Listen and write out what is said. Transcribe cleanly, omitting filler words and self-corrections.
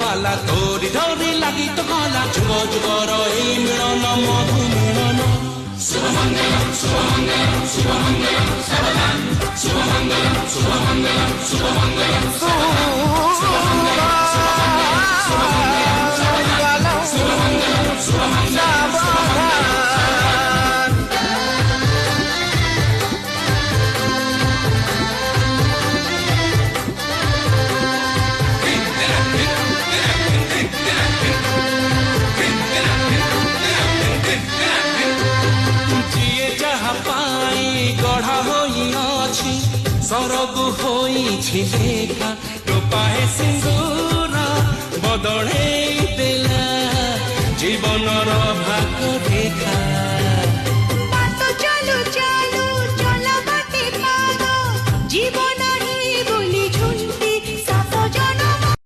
ପାଲା ତୋରି ଡୋରି ଲାଗି ତ ଗଲା ଯୁଗ ଯୁଗର ଏଇ ମିଳନ ମଧୁ ମିଳନ ଶୁଭମଙ୍ଗଳମ୍ ଶୁଭମଙ୍ଗଳମ୍ ଶୁଭମଙ୍ଗଳମ୍ ସାବଧାନ ଶୁଭମଙ୍ଗଳମ୍ ଶୁଭମଙ୍ଗଳମ୍ ଶୁଭମଙ୍ଗଳମ୍ ଶୁଭମଙ୍ଗଳମ୍ ଶୁଭମଙ୍ଗଳମ୍ ଶୁଭମଙ୍ଗଳମ୍ গড়া হইয়াছি সরগ হইছি লেখা টোপায়ে সিন্ধু